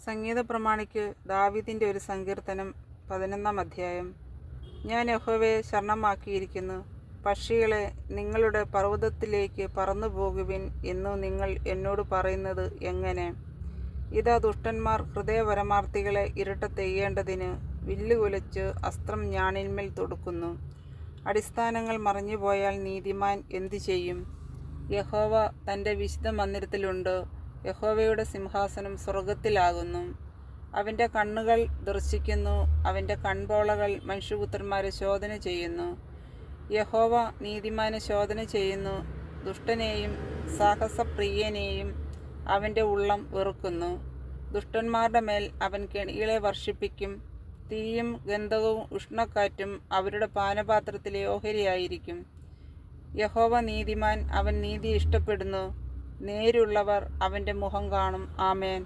സംഗീത പ്രമാണിക്ക് ദാവീദിൻ്റെ ഒരു സങ്കീർത്തനം 11-ാം അധ്യായം. ഞാൻ യഹോവയെ ശരണമാക്കിയിരിക്കുന്നു. പക്ഷികളെ, നിങ്ങളുടെ പർവ്വതത്തിലേക്ക് പറന്നു പോകുവിൻ എന്നു നിങ്ങൾ എന്നോട് പറയുന്നത് എങ്ങനെ? ഇതാ, ദുഷ്ടന്മാർ ഹൃദയപരമാർത്ഥികളെ ഇരുട്ടത്തെയ്യേണ്ടതിന് വില്ലുകുലച്ച് അസ്ത്രം ഞാണിന്മേൽ തൊടുക്കുന്നു. അടിസ്ഥാനങ്ങൾ മറഞ്ഞുപോയാൽ നീതിമാൻ എന്തു ചെയ്യും? യഹോവ തൻ്റെ വിശുദ്ധ മന്ദിരത്തിലുണ്ട്. യഹോവയുടെ സിംഹാസനം സ്വർഗത്തിലാകുന്നു. അവൻ്റെ കണ്ണുകൾ ദർശിക്കുന്നു, അവൻ്റെ കൺപോളകൾ മനുഷ്യപുത്രന്മാരെ ശോധന ചെയ്യുന്നു. യഹോവ നീതിമാനെ ശോധന ചെയ്യുന്നു, ദുഷ്ടനെയും സാഹസപ്രിയനെയും അവൻ്റെ ഉള്ളം വെറുക്കുന്നു. ദുഷ്ടന്മാരുടെ മേൽ അവൻ കെണികളെ വർഷിപ്പിക്കും. തീയും ഗന്ധകവും ഉഷ്ണക്കാറ്റും അവരുടെ പാനപാത്രത്തിലെ ഓഹരിയായിരിക്കും. യഹോവ നീതിമാൻ, അവൻ നീതി ഇഷ്ടപ്പെടുന്നു. നേരുള്ളവർ അവൻ്റെ മുഖം കാണും. ആമേൻ.